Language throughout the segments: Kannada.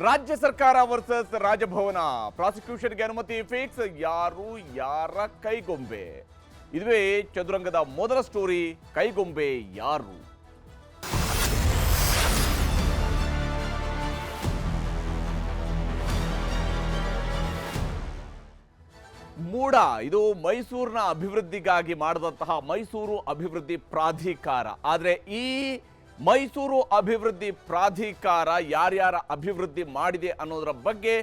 ರಾಜ್ಯ ಸರ್ಕಾರ ವರ್ಸಸ್ ರಾಜಭವನ, ಪ್ರಾಸಿಕ್ಯೂಷನ್ಗೆ ಅನುಮತಿ ಫಿಕ್ಸ್, ಯಾರು ಯಾರ ಕೈಗೊಂಬೆ? ಇದುವೇ ಚದುರಂಗದ ಮೊದಲ ಸ್ಟೋರಿ. ಕೈಗೊಂಬೆ ಯಾರು? ಮೂಡ ಇದು ಮೈಸೂರಿನ ಅಭಿವೃದ್ಧಿಗಾಗಿ ಮಾಡಿದಂತಹ ಮೈಸೂರು ಅಭಿವೃದ್ಧಿ ಪ್ರಾಧಿಕಾರ. ಆದರೆ ಈ ಮೈಸೂರು ಅಭಿವೃದ್ಧಿ ಪ್ರಾಧಿಕಾರ ಯಾರ್ಯಾರ ಅಭಿವೃದ್ಧಿ ಮಾಡಿದೆ ಅನ್ನೋದರ ಬಗ್ಗೆ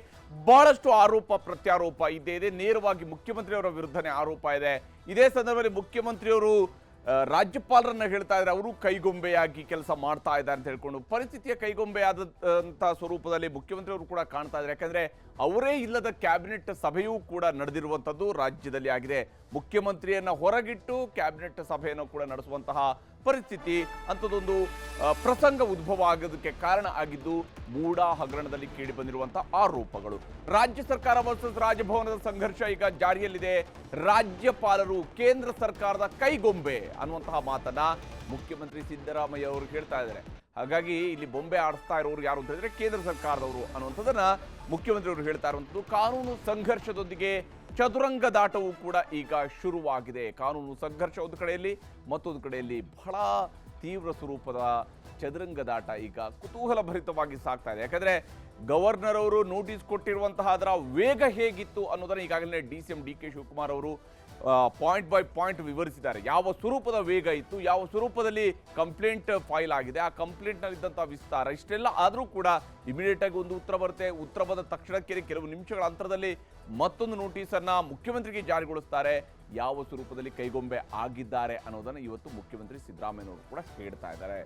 ಬಹಳಷ್ಟು ಆರೋಪ ಪ್ರತ್ಯಾರೋಪ ಇದ್ದೇ ಇದೆ. ನೇರವಾಗಿ ಮುಖ್ಯಮಂತ್ರಿಯವರ ವಿರುದ್ಧನೇ ಆರೋಪ ಇದೆ. ಇದೇ ಸಂದರ್ಭದಲ್ಲಿ ಮುಖ್ಯಮಂತ್ರಿಯವರು ರಾಜ್ಯಪಾಲರನ್ನ ಹೇಳ್ತಾ ಇದ್ದಾರೆ, ಅವರು ಕೈಗೊಂಬೆಯಾಗಿ ಕೆಲಸ ಮಾಡ್ತಾ ಇದ್ದಾರೆ ಅಂತ ಹೇಳ್ಕೊಂಡು ಪರಿಸ್ಥಿತಿಯ ಕೈಗೊಂಬೆ ಆದಂಥ ಸ್ವರೂಪದಲ್ಲಿ ಮುಖ್ಯಮಂತ್ರಿಯವರು ಕೂಡ ಕಾಣ್ತಾ ಇದ್ದಾರೆ. ಯಾಕಂದ್ರೆ ಅವರೇ ಇಲ್ಲದ ಕ್ಯಾಬಿನೆಟ್ ಸಭೆಯೂ ಕೂಡ ನಡೆದಿರುವಂಥದ್ದು ರಾಜ್ಯದಲ್ಲಿ ಆಗಿದೆ. ಮುಖ್ಯಮಂತ್ರಿಯನ್ನ ಹೊರಗಿಟ್ಟು ಕ್ಯಾಬಿನೆಟ್ ಸಭೆಯನ್ನು ಕೂಡ ನಡೆಸುವಂತಹ ಪರಿಸ್ಥಿತಿ, ಅಂಥದ್ದೊಂದು ಪ್ರಸಂಗ ಉದ್ಭವ ಆಗೋದಕ್ಕೆ ಕಾರಣ ಆಗಿದ್ದು ಮೂಡ ಹಗರಣದಲ್ಲಿ ಕೇಳಿ ಬಂದಿರುವಂತಹ ಆರೋಪಗಳು. ರಾಜ್ಯ ಸರ್ಕಾರ ವರ್ಸಸ್ ರಾಜಭವನದ ಸಂಘರ್ಷ ಈಗ ಜಾರಿಯಲ್ಲಿದೆ. ರಾಜ್ಯಪಾಲರು ಕೇಂದ್ರ ಸರ್ಕಾರದ ಕೈಗೊಂಬೆ ಅನ್ನುವಂತಹ ಮಾತನ್ನ ಮುಖ್ಯಮಂತ್ರಿ ಸಿದ್ದರಾಮಯ್ಯ ಅವರು ಹೇಳ್ತಾ ಇದ್ದಾರೆ. ಹಾಗಾಗಿ ಇಲ್ಲಿ ಬೊಂಬೆ ಆಡಿಸ್ತಾ ಇರೋರು ಯಾರು ಅಂತ ಹೇಳಿದ್ರೆ ಕೇಂದ್ರ ಸರ್ಕಾರದವರು ಅನ್ನುವಂಥದ್ದನ್ನ ಮುಖ್ಯಮಂತ್ರಿ ಅವರು ಹೇಳ್ತಾ ಇರುವಂಥದ್ದು. ಕಾನೂನು ಸಂಘರ್ಷದೊಂದಿಗೆ ಚದುರಂಗದಾಟವೂ ಕೂಡ ಈಗ ಶುರುವಾಗಿದೆ. ಕಾನೂನು ಸಂಘರ್ಷ ಒಂದು ಕಡೆಯಲ್ಲಿ, ಮತ್ತೊಂದು ಕಡೆಯಲ್ಲಿ ಬಹಳ ತೀವ್ರ ಸ್ವರೂಪದ ಚದುರಂಗದಾಟ ಈಗ ಕುತೂಹಲ ಭರಿತವಾಗಿ ಸಾಗ್ತಾ ಇದೆ. ಯಾಕಂದ್ರೆ ಗವರ್ನರ್ ಅವರು ನೋಟಿಸ್ ಕೊಟ್ಟಿರುವಂತಹ ಅದರ ವೇಗ ಹೇಗಿತ್ತು ಅನ್ನೋದನ್ನ ಈಗಾಗಲೇ DCM DK ಶಿವಕುಮಾರ್ ಅವರು ಪಾಯಿಂಟ್ ಬೈ ಪಾಯಿಂಟ್ ವಿವರಿಸಿದ್ದಾರೆ. ಯಾವ ಸ್ವರೂಪದ ವೇಗ ಇತ್ತು, ಯಾವ ಸ್ವರೂಪದಲ್ಲಿ ಕಂಪ್ಲೇಂಟ್ ಫೈಲ್ ಆಗಿದೆ, ಆ ಕಂಪ್ಲೇಂಟ್ನಲ್ಲಿದ್ದಂಥ ವಿಸ್ತಾರ, ಇಷ್ಟೆಲ್ಲ ಆದರೂ ಕೂಡ ಇಮಿಡಿಯೇಟ್ ಆಗಿ ಒಂದು ಉತ್ತರ ಬರುತ್ತೆ. ಉತ್ತರ ಬಂದ ತಕ್ಷಣಕ್ಕೆ ಕೆಲವು ನಿಮಿಷಗಳ ಅಂತರದಲ್ಲಿ ಮತ್ತೊಂದು ನೋಟಿಸನ್ನು ಮುಖ್ಯಮಂತ್ರಿಗೆ ಜಾರಿಗೊಳಿಸ್ತಾರೆ. ಯಾವ ಸ್ವರೂಪದಲ್ಲಿ ಕೈಗೊಂಬೆ ಆಗಿದ್ದಾರೆ ಅನ್ನೋದನ್ನು ಇವತ್ತು ಮುಖ್ಯಮಂತ್ರಿ ಸಿದ್ದರಾಮಯ್ಯನವರು ಕೂಡ ಹೇಳ್ತಾ ಇದ್ದಾರೆ.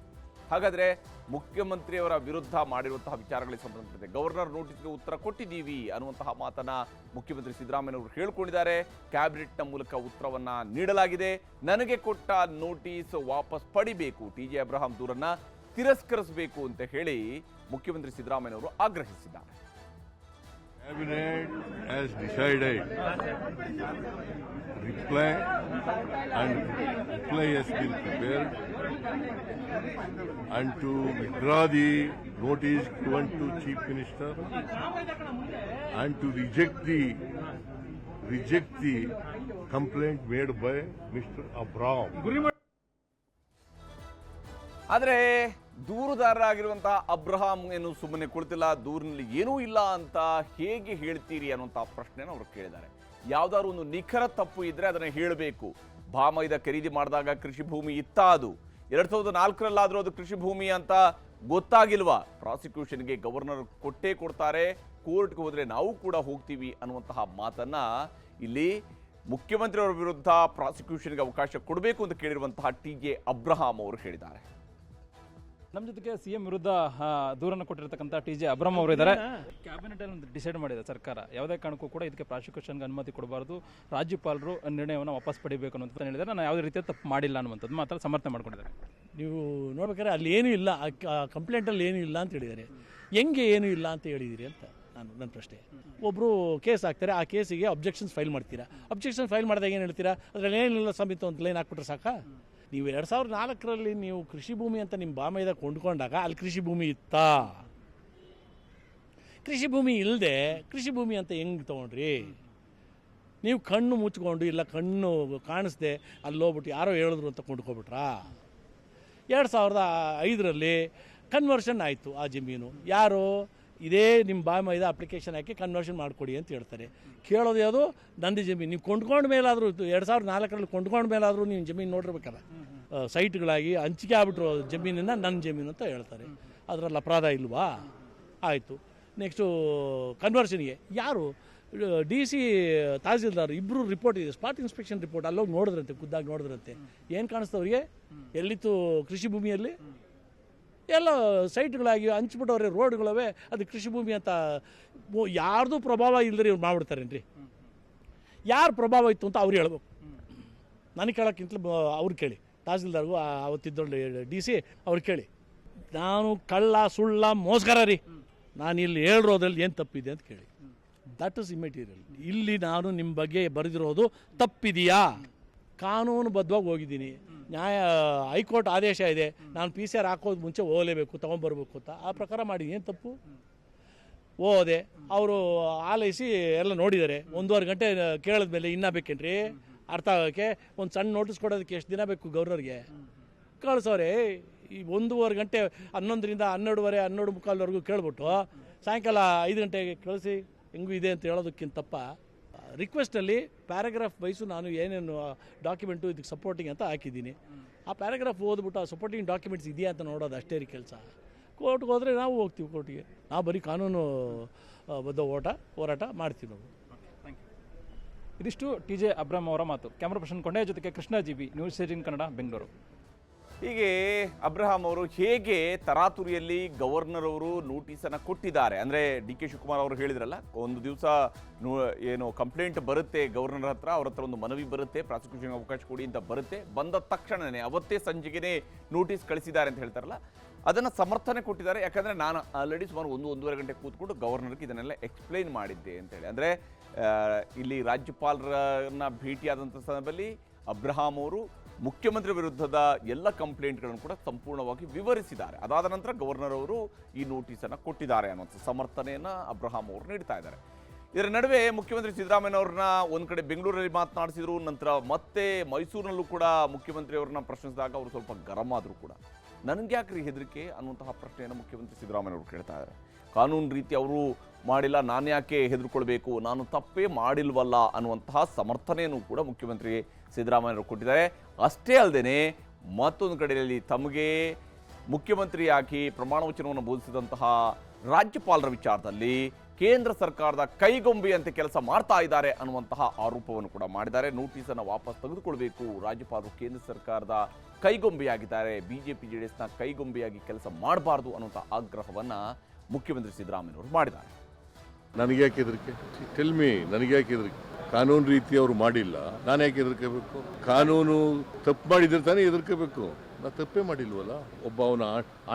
ಹಾಗಾದರೆ ಮುಖ್ಯಮಂತ್ರಿಯವರ ವಿರುದ್ಧ ಮಾಡಿರುವಂತಹ ವಿಚಾರಗಳಿಗೆ ಸಂಬಂಧಪಟ್ಟಂತೆ ಗವರ್ನರ್ ನೋಟಿಸ್ಗೆ ಉತ್ತರ ಕೊಟ್ಟಿದ್ದೀವಿ ಅನ್ನುವಂತಹ ಮಾತನ್ನ ಮುಖ್ಯಮಂತ್ರಿ ಸಿದ್ದರಾಮಯ್ಯನವರು ಹೇಳ್ಕೊಂಡಿದ್ದಾರೆ. ಕ್ಯಾಬಿನೆಟ್ನ ಮೂಲಕ ಉತ್ತರವನ್ನ ನೀಡಲಾಗಿದೆ. ನನಗೆ ಕೊಟ್ಟ ನೋಟಿಸ್ ವಾಪಸ್ ಪಡಿಬೇಕು, TJ ಅಬ್ರಹಾಂ ದೂರನ್ನ ತಿರಸ್ಕರಿಸಬೇಕು ಅಂತ ಹೇಳಿ ಮುಖ್ಯಮಂತ್ರಿ ಸಿದ್ದರಾಮಯ್ಯನವರು ಆಗ್ರಹಿಸಿದ್ದಾರೆ. Cabinet has decided reply has been prepared and to withdraw the notice given to Chief Minister and to reject the complaint made by Mr. Abraham. ಆದರೆ ದೂರುದಾರರಾಗಿರುವಂತಹ ಅಬ್ರಹಾಂ ಏನು ಸುಮ್ಮನೆ ಕುಳಿತಿಲ್ಲ, ದೂರಿನಲ್ಲಿ ಏನೂ ಇಲ್ಲ ಅಂತ ಹೇಗೆ ಹೇಳ್ತೀರಿ ಅನ್ನುವಂತಹ ಪ್ರಶ್ನೆನ ಅವರು ಕೇಳಿದ್ದಾರೆ. ಯಾವ್ದಾದ್ರು ಒಂದು ನಿಖರ ತಪ್ಪು ಇದ್ರೆ ಅದನ್ನ ಹೇಳಬೇಕು. ಭಾಮೈದ ಖರೀದಿ ಮಾಡಿದಾಗ ಕೃಷಿ ಭೂಮಿ ಇತ್ತ, ಅದು 2004ರಲ್ಲಾದ್ರೂ ಅದು ಕೃಷಿ ಭೂಮಿ ಅಂತ ಗೊತ್ತಾಗಿಲ್ವಾ? ಪ್ರಾಸಿಕ್ಯೂಷನ್ಗೆ ಗವರ್ನರ್ ಕೊಟ್ಟೇ ಕೊಡ್ತಾರೆ, ಕೋರ್ಟ್ಗೆ ಹೋದ್ರೆ ನಾವು ಕೂಡ ಹೋಗ್ತೀವಿ ಅನ್ನುವಂತಹ ಮಾತನ್ನ ಇಲ್ಲಿ ಮುಖ್ಯಮಂತ್ರಿಯವರ ವಿರುದ್ಧ ಪ್ರಾಸಿಕ್ಯೂಷನ್ಗೆ ಅವಕಾಶ ಕೊಡಬೇಕು ಅಂತ ಕೇಳಿರುವಂತಹ TJ ಅಬ್ರಹಾಂ ಅವರು ಹೇಳಿದ್ದಾರೆ. ನಮ್ಮ ಜೊತೆಗೆ CM ವಿರುದ್ಧ ದೂರನ್ನು ಕೊಟ್ಟಿರತಕ್ಕಂಥ TJ ಅಬ್ರಹಾಂ ಅವರು ಇದ್ದಾರೆ. ಕ್ಯಾಬಿನೆಟ್ ಅಲ್ಲಿ ಡಿಸೈಡ್ ಮಾಡಿದೆ ಸರ್ಕಾರ, ಯಾವುದೇ ಕಾರಣಕ್ಕೂ ಕೂಡ ಇದಕ್ಕೆ ಪ್ರಾಸಿಕ್ಯೂಷನ್ಗೆ ಅನುಮತಿ ಕೊಡಬಾರದು, ರಾಜ್ಯಪಾಲರು ನಿರ್ಣಯವನ್ನು ವಾಪಸ್ ಪಡಿಬೇಕು ಅನ್ನೋದು ಹೇಳಿದ್ದಾರೆ. ನಾನು ಯಾವುದೇ ರೀತಿಯ ತಪ್ಪು ಮಾಡಿಲ್ಲ ಅನ್ನುವಂಥದ್ದು ಮಾತ್ರ ಸಮರ್ಥನೆ ಮಾಡ್ಕೊಂಡಿದ್ದಾರೆ. ನೀವು ನೋಡ್ಬೇಕಾದ್ರೆ ಅಲ್ಲಿ ಏನೂ ಇಲ್ಲ, ಕಂಪ್ಲೇಂಟಲ್ಲಿ ಏನೂ ಇಲ್ಲ ಅಂತ ಹೇಳಿದ್ದಾರೆ. ಹೆಂಗೆ ಏನೂ ಇಲ್ಲ ಅಂತ ಹೇಳಿದಿರಿ ಅಂತ ನನ್ನ ಪ್ರಶ್ನೆ. ಒಬ್ಬರು ಕೇಸ್ ಹಾಕ್ತಾರೆ, ಆ ಕೇಸಿಗೆ ಅಬ್ಜೆಕ್ಷನ್ಸ್ ಫೈಲ್ ಮಾಡ್ತೀರಾ. ಅಬ್ಜೆಕ್ಷನ್ ಫೈಲ್ ಮಾಡಿದಾಗ ಏನು ಹೇಳ್ತೀರಾ? ಅದರಲ್ಲಿ ಏನಿಲ್ಲ ಸಮಿತಿ ಒಂದು ಲೈನ್ ಹಾಕ್ಬಿಟ್ರೆ ಸಾಕಾ? ನೀವು 2004ರಲ್ಲಿ ನೀವು ಕೃಷಿ ಭೂಮಿ ಅಂತ ನಿಮ್ಮ ಬಾಮೈದ ಕೊಂಡ್ಕೊಂಡಾಗ ಅಲ್ಲಿ ಕೃಷಿ ಭೂಮಿ ಇತ್ತಾ? ಕೃಷಿ ಭೂಮಿ ಇಲ್ಲದೆ ಕೃಷಿ ಭೂಮಿ ಅಂತ ಹೆಂಗೆ ತೊಗೊಂಡ್ರಿ ನೀವು? ಕಣ್ಣು ಮುಚ್ಕೊಂಡು ಇಲ್ಲ ಕಣ್ಣು ಕಾಣಿಸ್ದೆ ಅಲ್ಲಿ ಹೋಗ್ಬಿಟ್ಟು ಯಾರೋ ಹೇಳಿದ್ರು ಅಂತ ಕೊಂಡ್ಕೊಬಿಟ್ರಾ? 2005ರಲ್ಲಿ ಕನ್ವರ್ಷನ್ ಆಯಿತು ಆ ಜಮೀನು. ಯಾರು? ಇದೇ ನಿಮ್ಮ ಬಾಮೈದ ಅಪ್ಲಿಕೇಶನ್ ಹಾಕಿ ಕನ್ವರ್ಷನ್ ಮಾಡಿಕೊಡಿ ಅಂತ ಹೇಳ್ತಾರೆ. ಕೇಳೋದು ಯಾವುದು? ನಂದು ಜಮೀನು. ನೀವು ಕೊಂಡ್ಕೊಂಡ ಮೇಲಾದರೂ 2004ರಲ್ಲಿ ಕೊಂಡ್ಕೊಂಡ ಮೇಲಾದರೂ ನೀವು ಜಮೀನು ನೋಡಿರ್ಬೇಕಲ್ಲ, ಸೈಟ್ಗಳಾಗಿ ಹಂಚಿಕೆ ಆಗ್ಬಿಟ್ರು ಜಮೀನನ್ನು ನನ್ನ ಜಮೀನು ಅಂತ ಹೇಳ್ತಾರೆ. ಅದರಲ್ಲಿ ಅಪರಾಧ ಇಲ್ವಾ? ಆಯಿತು. ನೆಕ್ಸ್ಟು ಕನ್ವರ್ಷನ್ಗೆ ಯಾರು? DC ತಹಸೀಲ್ದಾರ್ ಇಬ್ಬರು ರಿಪೋರ್ಟ್ ಇದೆ, ಸ್ಪಾಟ್ ಇನ್ಸ್ಪೆಕ್ಷನ್ ರಿಪೋರ್ಟ್. ಅಲ್ಲೋಗಿ ನೋಡಿದ್ರಂತೆ, ಖುದ್ದಾಗಿ ನೋಡಿದ್ರಂತೆ. ಏನು ಕಾಣಿಸ್ತವ್ರಿಗೆ? ಎಲ್ಲಿತ್ತು ಕೃಷಿ ಭೂಮಿಯಲ್ಲಿ? ಎಲ್ಲ ಸೈಟ್ಗಳಾಗಿ ಹಂಚ್ಬಿಟ್ಟವ್ರೆ, ರೋಡ್ಗಳವೆ, ಅದು ಕೃಷಿ ಭೂಮಿ ಅಂತ. ಯಾರ್ದು ಪ್ರಭಾವ ಇಲ್ಲದ್ರೆ ಇವ್ರು ಮಾಡ್ಬಿಡ್ತಾರೇನ್ರಿ? ಯಾರು ಪ್ರಭಾವ ಇತ್ತು ಅಂತ ಅವ್ರು ಹೇಳ್ಬೇಕು. ನನಗೆ ಕೇಳೋಕ್ಕಿಂತಲೂ ಅವ್ರು ಕೇಳಿ, ತಹಸೀಲ್ದಾರ್ಗೂ ಅವತ್ತಿದ್ದೊಂದು DC ಅವ್ರು ಕೇಳಿ. ನಾನು ಕಳ್ಳ ಸುಳ್ಳ ಮೋಸ್ಕರ ರೀ, ನಾನು ಇಲ್ಲಿ ಹೇಳಿರೋದ್ರಲ್ಲಿ ಏನು ತಪ್ಪಿದೆ ಅಂತ ಕೇಳಿ. That is immaterial. ಇಲ್ಲಿ ನಾನು ನಿಮ್ಮ ಬಗ್ಗೆ ಬರೆದಿರೋದು ತಪ್ಪಿದೆಯಾ? ಕಾನೂನುಬದ್ಧವಾಗಿ ಹೋಗಿದ್ದೀನಿ. ಹೈಕೋರ್ಟ್ ಆದೇಶ ಇದೆ, ನಾನು PCR ಹಾಕೋದು ಮುಂಚೆ ಹೋಗಲೇಬೇಕು, ತೊಗೊಂಬರ್ಬೇಕು ಅಂತ. ಆ ಪ್ರಕಾರ ಮಾಡಿ ಏನು ತಪ್ಪು? ಹೋದೆ, ಅವರು ಆಲೈಸಿ ಎಲ್ಲ ನೋಡಿದ್ದಾರೆ. 1.5 ಗಂಟೆ ಕೇಳಿದ್ಮೇಲೆ ಇನ್ನೂ ಬೇಕೇನ್ರಿ ಅರ್ಥ ಆಗೋಕ್ಕೆ? ಒಂದು ಸಣ್ಣ ನೋಟಿಸ್ ಕೊಡೋದಕ್ಕೆ ಎಷ್ಟು ದಿನ ಬೇಕು ಗವರ್ನರ್ಗೆ? ಕಳಿಸೋರೆ ಈ 1.5 ಗಂಟೆ 11ರಿಂದ 12:30 12:45ವರೆಗೂ ಕೇಳ್ಬಿಟ್ಟು ಸಾಯಂಕಾಲ 5 ಗಂಟೆಗೆ ಕಳಿಸಿ ಹೆಂಗೂ ಇದೆ ಅಂತ ಹೇಳೋದಕ್ಕಿಂತಪ್ಪ ರಿಕ್ವೆಸ್ಟಲ್ಲಿ ಪ್ಯಾರಾಗ್ರಾಫ್ ವೈಸು ನಾನು ಏನೇನು ಡಾಕ್ಯುಮೆಂಟು ಇದಕ್ಕೆ ಸಪೋರ್ಟಿಂಗ್ ಅಂತ ಹಾಕಿದ್ದೀನಿ. ಆ ಪ್ಯಾರಾಗ್ರಾಫ್ ಓದ್ಬಿಟ್ಟು ಆ ಸಪೋರ್ಟಿಂಗ್ ಡಾಕ್ಯುಮೆಂಟ್ಸ್ ಇದೆಯಾ ಅಂತ ನೋಡೋದು ಅಷ್ಟೇ ರೀ ಕೆಲಸ. ಕೋರ್ಟ್ಗೆ ಹೋದರೆ ನಾವು ಹೋಗ್ತೀವಿ ಕೋರ್ಟ್ಗೆ, ನಾವು ಬರೀ ಕಾನೂನು ಬದ್ಧ ಹೋರಾಟ ಮಾಡ್ತೀವಿ ನಾವು. ಇದಿಷ್ಟು ಟಿ.ಜೆ. ಅಬ್ರಹಂ ಅವರ ಮಾತು. ಕ್ಯಾಮ್ರಾ ಪರ್ಸನ್ ಕೊಂಡೆಯ ಜೊತೆಗೆ ಕೃಷ್ಣ ಜಿ.ಬಿ, ನ್ಯೂಸ್ 18 ಕನ್ನಡ, ಬೆಂಗಳೂರು. ಹೀಗೆ ಅಬ್ರಹಾಂ ಅವರು ಹೇಗೆ ತರಾತುರಿಯಲ್ಲಿ ಗವರ್ನರ್ ಅವರು ನೋಟಿಸನ್ನು ಕೊಟ್ಟಿದ್ದಾರೆ ಅಂದರೆ ಡಿ.ಕೆ. ಶಿವಕುಮಾರ್ ಅವರು ಹೇಳಿದ್ರಲ್ಲ, ಒಂದು ದಿವಸ ಏನು ಕಂಪ್ಲೇಂಟ್ ಬರುತ್ತೆ ಗವರ್ನರ್ ಹತ್ರ, ಅವ್ರ ಹತ್ರ ಒಂದು ಮನವಿ ಬರುತ್ತೆ, ಪ್ರಾಸಿಕ್ಯೂಷನ್ಗೆ ಅವಕಾಶ ಕೊಡಿ ಅಂತ ಬರುತ್ತೆ. ಬಂದ ತಕ್ಷಣವೇ ಅವತ್ತೇ ಸಂಜೆಗೆ ನೋಟಿಸ್ ಕಳಿಸಿದ್ದಾರೆ ಅಂತ ಹೇಳ್ತಾರಲ್ಲ, ಅದನ್ನು ಸಮರ್ಥನೆ ಕೊಟ್ಟಿದ್ದಾರೆ. ಯಾಕಂದರೆ ನಾನು ಆಲ್ರೆಡಿ ಸುಮಾರು 1-1.5 ಗಂಟೆ ಕೂತ್ಕೊಂಡು ಗವರ್ನರ್ಗೆ ಇದನ್ನೆಲ್ಲ ಎಕ್ಸ್ಪ್ಲೈನ್ ಮಾಡಿದ್ದೆ ಅಂತೇಳಿ. ಅಂದರೆ ಇಲ್ಲಿ ರಾಜ್ಯಪಾಲರನ್ನ ಭೇಟಿಯಾದಂಥ ಸಂದರ್ಭದಲ್ಲಿ ಅಬ್ರಹಾಂ ಅವರು ಮುಖ್ಯಮಂತ್ರಿ ವಿರುದ್ಧದ ಎಲ್ಲ ಕಂಪ್ಲೇಂಟ್ಗಳನ್ನು ಕೂಡ ಸಂಪೂರ್ಣವಾಗಿ ವಿವರಿಸಿದ್ದಾರೆ. ಅದಾದ ನಂತರ ಗವರ್ನರ್ ಅವರು ಈ ನೋಟಿಸನ್ನು ಕೊಟ್ಟಿದ್ದಾರೆ ಅನ್ನುವಂಥ ಸಮರ್ಥನೆಯನ್ನು ಅಬ್ರಹಾಂ ಅವರು ನೀಡ್ತಾ ಇದ್ದಾರೆ. ಇದರ ನಡುವೆ ಮುಖ್ಯಮಂತ್ರಿ ಸಿದ್ದರಾಮಯ್ಯ ಅವ್ರನ್ನ ಒಂದು ಕಡೆ ಬೆಂಗಳೂರಲ್ಲಿ ಮಾತನಾಡಿಸಿದ್ರು, ನಂತರ ಮತ್ತೆ ಮೈಸೂರಿನಲ್ಲೂ ಕೂಡ ಮುಖ್ಯಮಂತ್ರಿ ಅವ್ರನ್ನ ಪ್ರಶ್ನಿಸಿದಾಗ ಅವರು ಸ್ವಲ್ಪ ಗರಂ ಆದರೂ ಕೂಡ ನನಗೆ ಯಾಕ್ರಿ ಹೆದರಿಕೆ ಅನ್ನುವಂತಹ ಪ್ರಶ್ನೆಯನ್ನು ಮುಖ್ಯಮಂತ್ರಿ ಸಿದ್ದರಾಮಯ್ಯ ಅವರು ಕೇಳ್ತಾ ಇದ್ದಾರೆ. ಕಾನೂನು ರೀತಿ ಅವರು ಮಾಡಿಲ್ಲ, ನಾನು ಯಾಕೆ ಹೆದರ್ಕೊಳ್ಬೇಕು, ನಾನು ತಪ್ಪೇ ಮಾಡಿಲ್ವಲ್ಲ ಅನ್ನುವಂತಹ ಸಮರ್ಥನೆಯನ್ನು ಕೂಡ ಮುಖ್ಯಮಂತ್ರಿ ಸಿದ್ದರಾಮಯ್ಯವರು ಕೊಟ್ಟಿದ್ದಾರೆ. ಅಷ್ಟೇ ಅಲ್ಲದೆ ಮತ್ತೊಂದು ಕಡೆಯಲ್ಲಿ ತಮಗೆ ಮುಖ್ಯಮಂತ್ರಿಯಾಗಿ ಪ್ರಮಾಣ ವಚನವನ್ನು ಬೋಧಿಸಿದಂತಹ ರಾಜ್ಯಪಾಲರ ವಿಚಾರದಲ್ಲಿ ಕೇಂದ್ರ ಸರ್ಕಾರದ ಕೈಗೊಂಬೆಯಂತೆ ಕೆಲಸ ಮಾಡ್ತಾ ಇದ್ದಾರೆ ಅನ್ನುವಂತಹ ಆರೋಪವನ್ನು ಕೂಡ ಮಾಡಿದ್ದಾರೆ. ನೋಟಿಸನ್ನು ವಾಪಸ್ ತೆಗೆದುಕೊಳ್ಬೇಕು, ರಾಜ್ಯಪಾಲರು ಕೇಂದ್ರ ಸರ್ಕಾರದ ಕೈಗೊಂಬೆಯಾಗಿದ್ದಾರೆ, ಬಿಜೆಪಿ ಜೆಡಿಎಸ್ನ ಕೈಗೊಂಬೆಯಾಗಿ ಕೆಲಸ ಮಾಡಬಾರ್ದು ಅನ್ನುವಂಥ ಆಗ್ರಹವನ್ನು ಮುಖ್ಯಮಂತ್ರಿ ಸಿದ್ದರಾಮಯ್ಯವರು ಮಾಡಿದ್ದಾರೆ. ನನಗೆ ಯಾಕೆ ಹೆದರಿಕೆ? ಟೆಲ್ ಮಿ, ನನಗೆ ಯಾಕೆ ಹೆದರಿಕೆ? ಕಾನೂನು ರೀತಿ ಅವರು ಮಾಡಿಲ್ಲ, ನಾನು ಯಾಕೆ ಹೆದರ್ಕೋಬೇಕು? ಕಾನೂನು ತಪ್ಪು ಮಾಡಿದ್ರೆ ತಾನೇ ಹೆದರ್ಕೋಬೇಕು. ನಾ ತಪ್ಪೇ ಮಾಡಿಲ್ವಲ್ಲ. ಒಬ್ಬ ಅವನ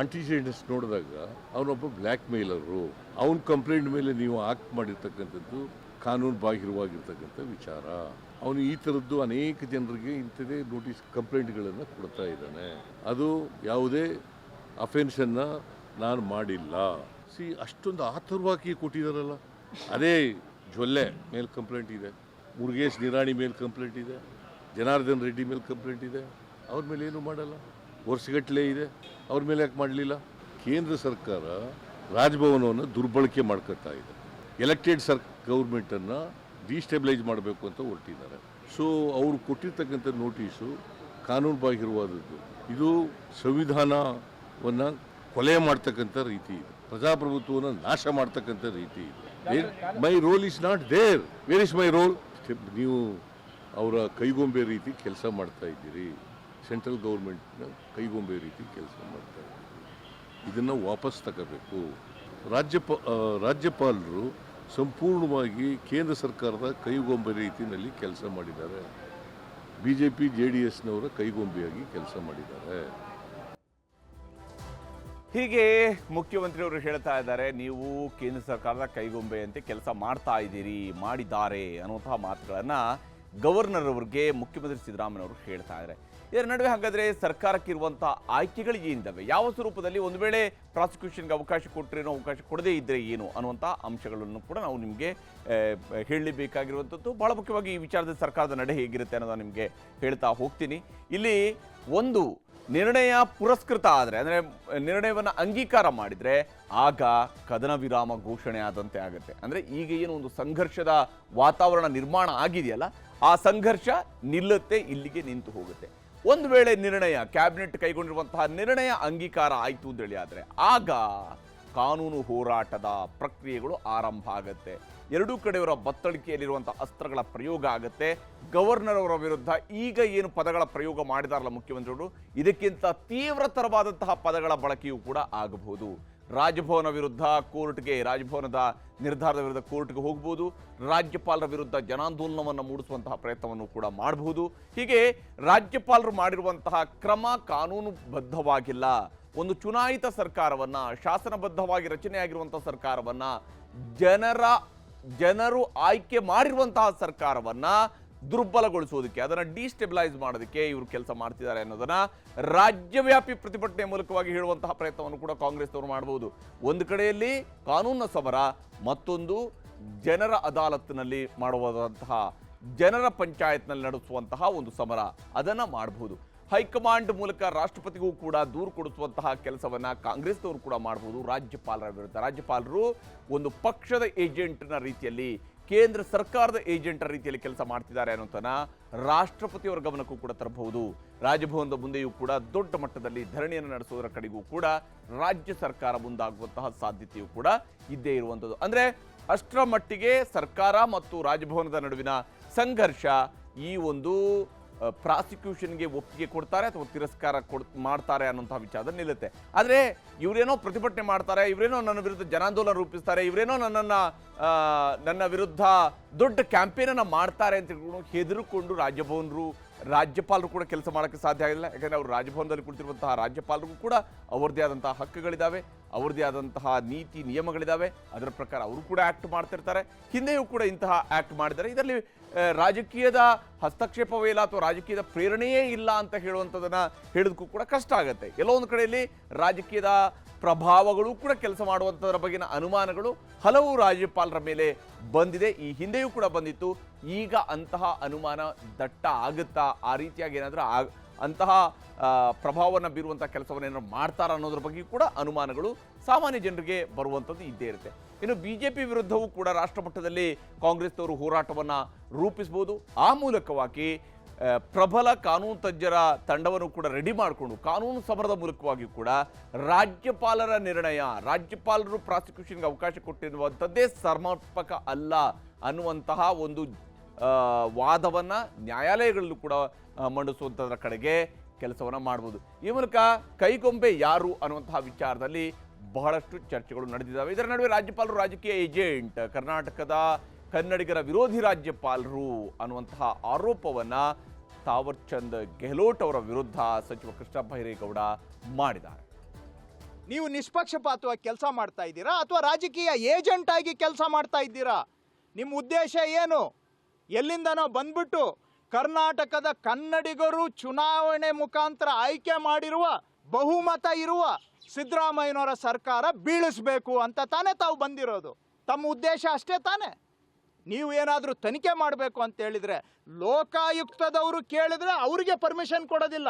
ಆಂಟಿಸಿಡೆಂಟ್ಸ್ ನೋಡಿದಾಗ ಅವನೊಬ್ಬ ಬ್ಲ್ಯಾಕ್ ಮೇಲರು, ಅವನ ಕಂಪ್ಲೇಂಟ್ ಮೇಲೆ ನೀವು ಆಕ್ಟ್ ಮಾಡಿರ್ತಕ್ಕಂಥದ್ದು ಕಾನೂನು ಬಾಹಿರವಾಗಿರ್ತಕ್ಕಂಥ ವಿಚಾರ. ಅವನು ಈ ಥರದ್ದು ಅನೇಕ ಜನರಿಗೆ ಇಂಥದೇ ನೋಟಿಸ್ ಕಂಪ್ಲೇಂಟ್ಗಳನ್ನು ಕೊಡ್ತಾ ಇದ್ದಾನೆ. ಅದು ಯಾವುದೇ ಅಫೆನ್ಸನ್ನು ನಾನು ಮಾಡಿಲ್ಲ. ಅಷ್ಟೊಂದು ಆತುರವಾಗಿ ಕೊಟ್ಟಿದ್ದಾರಲ್ಲ. ಅದೇ ಜೊಲ್ಲೆ ಮೇಲೆ ಕಂಪ್ಲೇಂಟ್ ಇದೆ, ಮುರುಗೇಶ್ ನಿರಾಣಿ ಮೇಲೆ ಕಂಪ್ಲೇಂಟ್ ಇದೆ, ಜನಾರ್ದನ್ ರೆಡ್ಡಿ ಮೇಲೆ ಕಂಪ್ಲೇಂಟ್ ಇದೆ, ಅವ್ರ ಮೇಲೆ ಏನೂ ಮಾಡಲ್ಲ. ವರ್ಷಗಟ್ಟಲೆ ಇದೆ, ಅವ್ರ ಮೇಲೆ ಯಾಕೆ ಮಾಡಲಿಲ್ಲ? ಕೇಂದ್ರ ಸರ್ಕಾರ ರಾಜಭವನವನ್ನು ದುರ್ಬಳಕೆ ಮಾಡ್ಕೊತಾ ಇದೆ. ಎಲೆಕ್ಟೆಡ್ ಗೌರ್ಮೆಂಟನ್ನು ಡಿಸ್ಟೆಬಿಲೈಸ್ ಮಾಡಬೇಕು ಅಂತ ಹೊರಟಿದ್ದಾರೆ. ಸೊ ಅವರು ಕೊಟ್ಟಿರ್ತಕ್ಕಂಥ ನೋಟಿಸು ಕಾನೂನು ಬಾಹಿರವಾದದ್ದು. ಇದು ಸಂವಿಧಾನವನ್ನು ಕೊಲೆ ಮಾಡ್ತಕ್ಕಂಥ ರೀತಿ ಇದೆ, ಪ್ರಜಾಪ್ರಭುತ್ವವನ್ನು ನಾಶ ಮಾಡ್ತಕ್ಕಂಥ ರೀತಿ ಇದೆ. My role is not there. Where is my role? ನೀವು ಅವರ ಕೈಗೊಂಬೆ ರೀತಿ ಕೆಲಸ ಮಾಡ್ತಾ ಇದ್ದೀರಿ, ಸೆಂಟ್ರಲ್ ಗೌರ್ಮೆಂಟ್ನ ಕೈಗೊಂಬೆ ರೀತಿ ಕೆಲಸ ಮಾಡ್ತಾ ಇದ್ದೀರಿ. ಇದನ್ನು ವಾಪಸ್ ತಗೋಬೇಕು. ರಾಜ್ಯಪಾಲರು ಸಂಪೂರ್ಣವಾಗಿ ಕೇಂದ್ರ ಸರ್ಕಾರದ ಕೈಗೊಂಬೆ ರೀತಿಯಲ್ಲಿ ಕೆಲಸ ಮಾಡಿದ್ದಾರೆ. ಬಿಜೆಪಿ JDSನವರ ಕೈಗೊಂಬೆಯಾಗಿ ಕೆಲಸ ಮಾಡಿದ್ದಾರೆ. ಹೀಗೆ ಮುಖ್ಯಮಂತ್ರಿಯವರು ಹೇಳ್ತಾ ಇದ್ದಾರೆ, ನೀವು ಕೇಂದ್ರ ಸರ್ಕಾರದ ಕೈಗೊಂಬೆಯಂತೆ ಕೆಲಸ ಮಾಡ್ತಾ ಇದ್ದೀರಿ, ಮಾಡಿದ್ದಾರೆ ಅನ್ನುವಂತಹ ಮಾತುಗಳನ್ನು ಗವರ್ನರ್ ಅವರಿಗೆ ಮುಖ್ಯಮಂತ್ರಿ ಸಿದ್ದರಾಮಯ್ಯ ಅವರು ಹೇಳ್ತಾ ಇದ್ದಾರೆ. ಇದರ ನಡುವೆ ಹಾಗಾದರೆ ಸರ್ಕಾರಕ್ಕೆ ಇರುವಂಥ ಆಯ್ಕೆಗಳು ಏನಿದ್ದಾವೆ, ಯಾವ ಸ್ವರೂಪದಲ್ಲಿ, ಒಂದು ವೇಳೆ ಪ್ರಾಸಿಕ್ಯೂಷನ್ಗೆ ಅವಕಾಶ ಕೊಟ್ಟರೇನೋ, ಅವಕಾಶ ಕೊಡದೇ ಇದ್ದರೆ ಏನು ಅನ್ನುವಂಥ ಅಂಶಗಳನ್ನು ಕೂಡ ನಾವು ನಿಮಗೆ ಹೇಳಲೇಬೇಕಾಗಿರುವಂಥದ್ದು. ಬಹಳ ಮುಖ್ಯವಾಗಿ ಈ ವಿಚಾರದಲ್ಲಿ ಸರ್ಕಾರದ ನಡೆ ಹೇಗಿರುತ್ತೆ ಅನ್ನೋದನ್ನು ನಿಮಗೆ ಹೇಳ್ತಾ ಹೋಗ್ತೀನಿ. ಇಲ್ಲಿ ಒಂದು ನಿರ್ಣಯ ಪುರಸ್ಕೃತ ಆದರೆ, ಅಂದರೆ ನಿರ್ಣಯವನ್ನು ಅಂಗೀಕಾರ ಮಾಡಿದರೆ ಆಗ ಕದನ ವಿರಾಮ ಘೋಷಣೆ ಆದಂತೆ ಆಗುತ್ತೆ. ಅಂದರೆ ಈಗ ಏನು ಒಂದು ಸಂಘರ್ಷದ ವಾತಾವರಣ ನಿರ್ಮಾಣ ಆಗಿದೆಯಲ್ಲ, ಆ ಸಂಘರ್ಷ ನಿಲ್ಲುತ್ತೆ, ಇಲ್ಲಿಗೆ ನಿಂತು ಹೋಗುತ್ತೆ. ಒಂದು ವೇಳೆ ನಿರ್ಣಯ, ಕ್ಯಾಬಿನೆಟ್ ಕೈಗೊಂಡಿರುವಂತಹ ನಿರ್ಣಯ ಅಂಗೀಕಾರ ಆಯಿತು ಅಂತೇಳಿ ಆದರೆ ಆಗ ಕಾನೂನು ಹೋರಾಟದ ಪ್ರಕ್ರಿಯೆಗಳು ಆರಂಭ ಆಗುತ್ತೆ. ಎರಡೂ ಕಡೆಯವರ ಬತ್ತಳಿಕೆಯಲ್ಲಿರುವಂಥ ಅಸ್ತ್ರಗಳ ಪ್ರಯೋಗ ಆಗುತ್ತೆ. ಗವರ್ನರ್ ಅವರ ವಿರುದ್ಧ ಈಗ ಏನು ಪದಗಳ ಪ್ರಯೋಗ ಮಾಡಿದಾರಲ್ಲ ಮುಖ್ಯಮಂತ್ರಿಗಳು, ಇದಕ್ಕಿಂತ ತೀವ್ರತರವಾದಂತಹ ಪದಗಳ ಬಳಕೆಯೂ ಕೂಡ ಆಗಬಹುದು. ರಾಜಭವನ ವಿರುದ್ಧ ಕೋರ್ಟ್ಗೆ, ರಾಜಭವನದ ನಿರ್ಧಾರದ ವಿರುದ್ಧ ಕೋರ್ಟ್ಗೆ ಹೋಗ್ಬೋದು, ರಾಜ್ಯಪಾಲರ ವಿರುದ್ಧ ಜನಾಂದೋಲನವನ್ನು ಮೂಡಿಸುವಂತಹ ಪ್ರಯತ್ನವನ್ನು ಕೂಡ ಮಾಡಬಹುದು. ಹೀಗೆ ರಾಜ್ಯಪಾಲರು ಮಾಡಿರುವಂತಹ ಕ್ರಮ ಕಾನೂನುಬದ್ಧವಾಗಿಲ್ಲ. ಒಂದು ಚುನಾಯಿತ ಸರ್ಕಾರವನ್ನು, ಶಾಸನಬದ್ಧವಾಗಿ ರಚನೆಯಾಗಿರುವಂತಹ ಸರ್ಕಾರವನ್ನು, ಜನರು ಆಯ್ಕೆ ಮಾಡಿರುವಂತಹ ಸರ್ಕಾರವನ್ನು ದುರ್ಬಲಗೊಳಿಸೋದಕ್ಕೆ, ಅದನ್ನು ಡಿಸ್ಟೆಬಿಲೈಸ್ ಮಾಡೋದಕ್ಕೆ ಇವರು ಕೆಲಸ ಮಾಡ್ತಿದ್ದಾರೆ ಅನ್ನೋದನ್ನ ರಾಜ್ಯವ್ಯಾಪಿ ಪ್ರತಿಭಟನೆ ಮೂಲಕವಾಗಿ ಹೇಳುವಂತಹ ಪ್ರಯತ್ನವನ್ನು ಕೂಡ ಕಾಂಗ್ರೆಸ್ನವರು ಮಾಡಬಹುದು. ಒಂದು ಕಡೆಯಲ್ಲಿ ಕಾನೂನಿನ ಸಮರ, ಮತ್ತೊಂದು ಜನರ ಅದಾಲತ್ನಲ್ಲಿ ಮಾಡುವಂತಹ, ಜನರ ಪಂಚಾಯತ್ನಲ್ಲಿ ನಡೆಸುವಂತಹ ಒಂದು ಸಮರ, ಅದನ್ನು ಮಾಡಬಹುದು. ಹೈಕಮಾಂಡ್ ಮೂಲಕ ರಾಷ್ಟ್ರಪತಿಗೂ ಕೂಡ ದೂರು ಕೊಡಿಸುವಂತಹ ಕೆಲಸವನ್ನ ಕಾಂಗ್ರೆಸ್ನವರು ಕೂಡ ಮಾಡಬಹುದು ರಾಜ್ಯಪಾಲರ ವಿರುದ್ಧ. ರಾಜ್ಯಪಾಲರು ಒಂದು ಪಕ್ಷದ ಏಜೆಂಟ್ನ ರೀತಿಯಲ್ಲಿ, ಕೇಂದ್ರ ಸರ್ಕಾರದ ಏಜೆಂಟರ ರೀತಿಯಲ್ಲಿ ಕೆಲಸ ಮಾಡ್ತಿದ್ದಾರೆ ಅನ್ನೋದನ್ನ ರಾಷ್ಟ್ರಪತಿಯವರ ಗಮನಕ್ಕೂ ಕೂಡ ತರಬಹುದು. ರಾಜಭವನದ ಮುಂದೆಯೂ ಕೂಡ ದೊಡ್ಡ ಮಟ್ಟದಲ್ಲಿ ಧರಣಿಯನ್ನು ನಡೆಸುವುದರ ಕಡೆಗೂ ಕೂಡ ರಾಜ್ಯ ಸರ್ಕಾರ ಮುಂದಾಗುವಂತಹ ಸಾಧ್ಯತೆಯೂ ಕೂಡ ಇದ್ದೇ ಇರುವಂಥದ್ದು. ಅಂದ್ರೆ ಅಷ್ಟರ ಮಟ್ಟಿಗೆ ಸರ್ಕಾರ ಮತ್ತು ರಾಜಭವನದ ನಡುವಿನ ಸಂಘರ್ಷ ಈ ಒಂದು ಪ್ರಾಸಿಕ್ಯೂಷನ್ಗೆ ಒಪ್ಪಿಗೆ ಕೊಡ್ತಾರೆ ಅಥವಾ ತಿರಸ್ಕಾರ ಮಾಡ್ತಾರೆ ಅನ್ನೋಂತಹ ವಿಚಾರದಲ್ಲಿ ನಿಲ್ಲುತ್ತೆ. ಆದರೆ ಇವರೇನೋ ಪ್ರತಿಭಟನೆ ಮಾಡ್ತಾರೆ, ಇವರೇನೋ ನನ್ನ ವಿರುದ್ಧ ಜನಾಂದೋಲನ ರೂಪಿಸ್ತಾರೆ, ಇವರೇನೋ ನನ್ನ ವಿರುದ್ಧ ದೊಡ್ಡ ಕ್ಯಾಂಪೇನನ್ನು ಮಾಡ್ತಾರೆ ಅಂತ ಹೆದರುಕೊಂಡು ರಾಜ್ಯಪಾಲರು ಕೂಡ ಕೆಲಸ ಮಾಡೋಕ್ಕೆ ಸಾಧ್ಯ ಆಗಿಲ್ಲ. ಯಾಕಂದರೆ ಅವರು ರಾಜಭವನದಲ್ಲಿ ಕುಳಿತಿರುವಂತಹ ರಾಜ್ಯಪಾಲರಿಗೂ ಕೂಡ ಅವರದೇ ಆದಂತಹ ಹಕ್ಕುಗಳಿದ್ದಾವೆ, ಅವರದೇ ಆದಂತಹ ನೀತಿ ನಿಯಮಗಳಿದ್ದಾವೆ. ಅದರ ಪ್ರಕಾರ ಅವರು ಕೂಡ ಆ್ಯಕ್ಟ್ ಮಾಡ್ತಿರ್ತಾರೆ. ಹಿಂದೆಯೂ ಕೂಡ ಇಂತಹ ಆ್ಯಕ್ಟ್ ಮಾಡಿದ್ದಾರೆ. ಇದರಲ್ಲಿ ರಾಜಕೀಯದ ಹಸ್ತಕ್ಷೇಪವೇ ಇಲ್ಲ ಅಥವಾ ರಾಜಕೀಯದ ಪ್ರೇರಣೆಯೇ ಇಲ್ಲ ಅಂತ ಹೇಳುವಂಥದ್ದನ್ನು ಹೇಳೋದಕ್ಕೂ ಕೂಡ ಕಷ್ಟ ಆಗುತ್ತೆ. ಎಲ್ಲೋ ಒಂದು ಕಡೆಯಲ್ಲಿ ರಾಜಕೀಯದ ಪ್ರಭಾವಗಳು ಕೂಡ ಕೆಲಸ ಮಾಡುವಂಥದ್ರ ಬಗೆಗಿನ ಅನುಮಾನಗಳು ಹಲವು ರಾಜ್ಯಪಾಲರ ಮೇಲೆ ಬಂದಿದೆ. ಈ ಹಿಂದೆಯೂ ಕೂಡ ಬಂದಿತ್ತು. ಈಗ ಅಂತಹ ಅನುಮಾನ ದಟ್ಟ ಆಗುತ್ತಾ, ಆ ರೀತಿಯಾಗಿ ಏನಾದರೂ ಅಂತಹ ಪ್ರಭಾವವನ್ನು ಬೀರುವಂಥ ಕೆಲಸವನ್ನು ಏನಾದ್ರು ಮಾಡ್ತಾರ ಅನ್ನೋದ್ರ ಬಗ್ಗೆ ಕೂಡ ಅನುಮಾನಗಳು ಸಾಮಾನ್ಯ ಜನರಿಗೆ ಬರುವಂಥದ್ದು ಇದ್ದೇ ಇರುತ್ತೆ. ಇನ್ನು ಬಿಜೆಪಿ ವಿರುದ್ಧವೂ ಕೂಡ ರಾಷ್ಟ್ರ ಮಟ್ಟದಲ್ಲಿ ಕಾಂಗ್ರೆಸ್ನವರು ಹೋರಾಟವನ್ನು ರೂಪಿಸಬಹುದು. ಆ ಮೂಲಕವಾಗಿ ಪ್ರಬಲ ಕಾನೂನು ತಜ್ಞರ ತಂಡವನ್ನು ಕೂಡ ರೆಡಿ ಮಾಡಿಕೊಂಡು ಕಾನೂನು ಸಮರದ ಮೂಲಕವಾಗಿ ಕೂಡ ರಾಜ್ಯಪಾಲರ ನಿರ್ಣಯ, ರಾಜ್ಯಪಾಲರು ಪ್ರಾಸಿಕ್ಯೂಷನ್ಗೆ ಅವಕಾಶ ಕೊಟ್ಟಿರುವಂಥದ್ದೇ ಸಮರ್ಪಕ ಅಲ್ಲ ಅನ್ನುವಂತಹ ಒಂದು ವಾದವನ್ನು ನ್ಯಾಯಾಲಯಗಳಲ್ಲೂ ಕೂಡ ಮಂಡಿಸುವಂಥದ್ರ ಕಡೆಗೆ ಕೆಲಸವನ್ನು ಮಾಡ್ಬೋದು. ಈ ಮೂಲಕ ಕೈಗೊಂಬೆ ಯಾರು ಅನ್ನುವಂತಹ ವಿಚಾರದಲ್ಲಿ ಬಹಳಷ್ಟು ಚರ್ಚೆಗಳು ನಡೆದಿದ್ದಾವೆ. ಇದರ ನಡುವೆ ರಾಜ್ಯಪಾಲರು ರಾಜಕೀಯ ಏಜೆಂಟ್, ಕರ್ನಾಟಕದ ಕನ್ನಡಿಗರ ವಿರೋಧಿ ರಾಜ್ಯಪಾಲರು ಅನ್ನುವಂತಹ ಆರೋಪವನ್ನು ತಾವರ್ ಚಂದ್ ಗೆಹ್ಲೋಟ್ ಅವರ ವಿರುದ್ಧ ಸಚಿವ ಕೃಷ್ಣ ಬೈರೇಗೌಡ ಮಾಡಿದ್ದಾರೆ. ನೀವು ನಿಷ್ಪಕ್ಷಪಾತವಾಗಿ ಕೆಲಸ ಮಾಡ್ತಾ ಇದ್ದೀರಾ ಅಥವಾ ರಾಜಕೀಯ ಏಜೆಂಟ್ ಆಗಿ ಕೆಲಸ ಮಾಡ್ತಾ ಇದ್ದೀರಾ? ನಿಮ್ಮ ಉದ್ದೇಶ ಏನು? ಎಲ್ಲಿಂದನೋ ಬಂದ್ಬಿಟ್ಟು ಕರ್ನಾಟಕದ ಕನ್ನಡಿಗರು ಚುನಾವಣೆ ಮುಖಾಂತರ ಆಯ್ಕೆ ಮಾಡಿರುವ ಬಹುಮತ ಇರುವ ಸಿದ್ದರಾಮಯ್ಯನವರ ಸರ್ಕಾರ ಬೀಳಿಸಬೇಕು ಅಂತ ತಾನೇ ತಾವು ಬಂದಿರೋದು. ತಮ್ಮ ಉದ್ದೇಶ ಅಷ್ಟೇ ತಾನೇ. ನೀವು ಏನಾದರೂ ತನಿಖೆ ಮಾಡಬೇಕು ಅಂತ ಹೇಳಿದರೆ ಲೋಕಾಯುಕ್ತದವರು ಕೇಳಿದ್ರೆ ಅವರಿಗೆ ಪರ್ಮಿಷನ್ ಕೊಡೋದಿಲ್ಲ.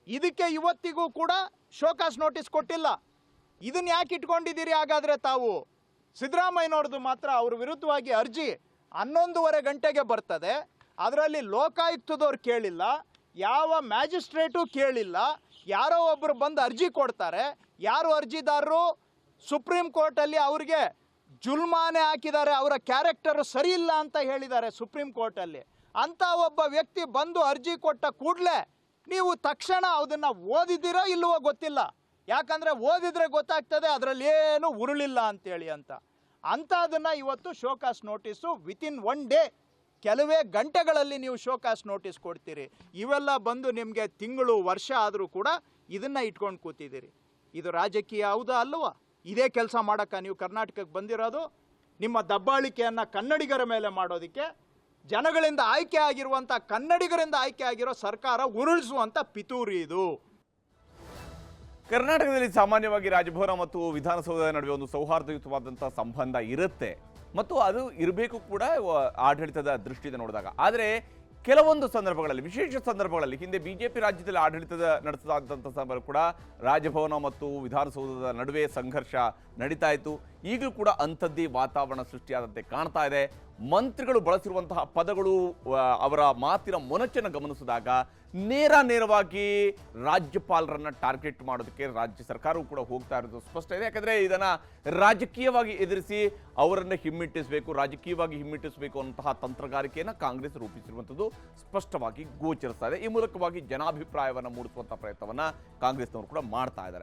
ಇದಕ್ಕೆ ಇವತ್ತಿಗೂ ಕೂಡ ಶೋಕಾಸ್ ನೋಟಿಸ್ ಕೊಟ್ಟಿಲ್ಲ. ಇದನ್ನ ಯಾಕೆ ಇಟ್ಕೊಂಡಿದ್ದೀರಿ ಹಾಗಾದರೆ ತಾವು? ಸಿದ್ದರಾಮಯ್ಯನವ್ರದ್ದು ಮಾತ್ರ ಅವ್ರ ವಿರುದ್ಧವಾಗಿ ಅರ್ಜಿ 11:30 ಗಂಟೆಗೆ ಬರ್ತದೆ. ಅದರಲ್ಲಿ ಲೋಕಾಯುಕ್ತದವ್ರು ಕೇಳಿಲ್ಲ, ಯಾವ ಮ್ಯಾಜಿಸ್ಟ್ರೇಟು ಕೇಳಿಲ್ಲ. ಯಾರೋ ಒಬ್ಬರು ಬಂದು ಅರ್ಜಿ ಕೊಡ್ತಾರೆ. ಯಾರು ಅರ್ಜಿದಾರರು ಸುಪ್ರೀಂ ಕೋರ್ಟಲ್ಲಿ ಅವ್ರಿಗೆ ಜುಲ್ಮಾನೆ ಹಾಕಿದ್ದಾರೆ, ಅವರ ಕ್ಯಾರೆಕ್ಟರ್ ಸರಿ ಇಲ್ಲ ಅಂತ ಹೇಳಿದ್ದಾರೆ ಸುಪ್ರೀಂ ಕೋರ್ಟಲ್ಲಿ. ಅಂಥ ಒಬ್ಬ ವ್ಯಕ್ತಿ ಬಂದು ಅರ್ಜಿ ಕೊಟ್ಟ ಕೂಡಲೇ ನೀವು ತಕ್ಷಣ ಅದನ್ನು ಓದಿದ್ದೀರೋ ಇಲ್ಲವೋ ಗೊತ್ತಿಲ್ಲ. ಯಾಕಂದರೆ ಓದಿದ್ರೆ ಗೊತ್ತಾಗ್ತದೆ ಅದರಲ್ಲಿ ಏನು ಉರುಳಿಲ್ಲ ಅಂತೇಳಿ ಅಂತ. ಅಂಥದನ್ನು ಇವತ್ತು ಶೋಕಾಸ್ ನೋಟಿಸು ವಿತಿನ್ 1 ಡೇ, ಕೆಲವೇ ಗಂಟೆಗಳಲ್ಲಿ ನೀವು ಶೋಕಾಸ್ ನೋಟಿಸ್ ಕೊಡ್ತೀರಿ. ಇವೆಲ್ಲ ಬಂದು ನಿಮಗೆ ತಿಂಗಳು ವರ್ಷ ಆದರೂ ಕೂಡ ಇದನ್ನು ಇಟ್ಕೊಂಡು ಕೂತಿದ್ದೀರಿ. ಇದು ರಾಜಕೀಯ ಹೌದಾ ಅಲ್ವಾ? ಇದೇ ಕೆಲಸ ಮಾಡೋಕ್ಕೆ ನೀವು ಕರ್ನಾಟಕಕ್ಕೆ ಬಂದಿರೋದು? ನಿಮ್ಮ ದಬ್ಬಾಳಿಕೆಯನ್ನು ಕನ್ನಡಿಗರ ಮೇಲೆ ಮಾಡೋದಕ್ಕೆ, ಜನಗಳಿಂದ ಆಯ್ಕೆ ಆಗಿರುವಂಥ ಕನ್ನಡಿಗರಿಂದ ಆಯ್ಕೆ ಆಗಿರೋ ಸರ್ಕಾರ ಉರುಳಿಸುವಂಥ ಪಿತೂರಿ ಇದು. ಕರ್ನಾಟಕದಲ್ಲಿ ಸಾಮಾನ್ಯವಾಗಿ ರಾಜಭವನ ಮತ್ತು ವಿಧಾನಸೌಧದ ನಡುವೆ ಒಂದು ಸೌಹಾರ್ದಯುತವಾದಂಥ ಸಂಬಂಧ ಇರುತ್ತೆ ಮತ್ತು ಅದು ಇರಬೇಕು ಕೂಡ ಆಡಳಿತದ ದೃಷ್ಟಿಯಿಂದ ನೋಡಿದಾಗ. ಆದರೆ ಕೆಲವೊಂದು ಸಂದರ್ಭಗಳಲ್ಲಿ, ವಿಶೇಷ ಸಂದರ್ಭಗಳಲ್ಲಿ, ಹಿಂದೆ ಬಿಜೆಪಿ ರಾಜ್ಯದಲ್ಲಿ ಆಡಳಿತದ ನಡೆಸಿದಂಥ ಸಂದರ್ಭ ಕೂಡ ರಾಜಭವನ ಮತ್ತು ವಿಧಾನಸೌಧದ ನಡುವೆ ಸಂಘರ್ಷ ನಡೀತಾ ಇತ್ತು. ಈಗಲೂ ಕೂಡ ಅಂಥದ್ದೇ ವಾತಾವರಣ ಸೃಷ್ಟಿಯಾದಂತೆ ಕಾಣ್ತಾ ಇದೆ. ಮಂತ್ರಿಗಳು ಬಳಸಿರುವಂತಹ ಪದಗಳು, ಅವರ ಮಾತಿನ ಮೊನಚನ್ನು ಗಮನಿಸಿದಾಗ ನೇರವಾಗಿ ರಾಜ್ಯಪಾಲರನ್ನ ಟಾರ್ಗೆಟ್ ಮಾಡೋದಕ್ಕೆ ರಾಜ್ಯ ಸರ್ಕಾರವು ಕೂಡ ಹೋಗ್ತಾ ಇರೋದು ಸ್ಪಷ್ಟ ಇದೆ. ಯಾಕಂದರೆ ಇದನ್ನು ರಾಜಕೀಯವಾಗಿ ಎದುರಿಸಿ ಅವರನ್ನು ಹಿಮ್ಮೆಟ್ಟಿಸಬೇಕು, ರಾಜಕೀಯವಾಗಿ ಹಿಮ್ಮೆಟ್ಟಿಸಬೇಕು ಅನ್ನುವಂತಹ ತಂತ್ರಗಾರಿಕೆಯನ್ನು ಕಾಂಗ್ರೆಸ್ ರೂಪಿಸಿರುವಂಥದ್ದು ಸ್ಪಷ್ಟವಾಗಿ ಗೋಚರಿಸ್ತಾ ಇದೆ. ಈ ಮೂಲಕವಾಗಿ ಜನಾಭಿಪ್ರಾಯವನ್ನು ಮೂಡಿಸುವಂಥ ಪ್ರಯತ್ನವನ್ನು ಕಾಂಗ್ರೆಸ್ನವರು ಕೂಡ ಮಾಡ್ತಾ ಇದ್ದಾರೆ.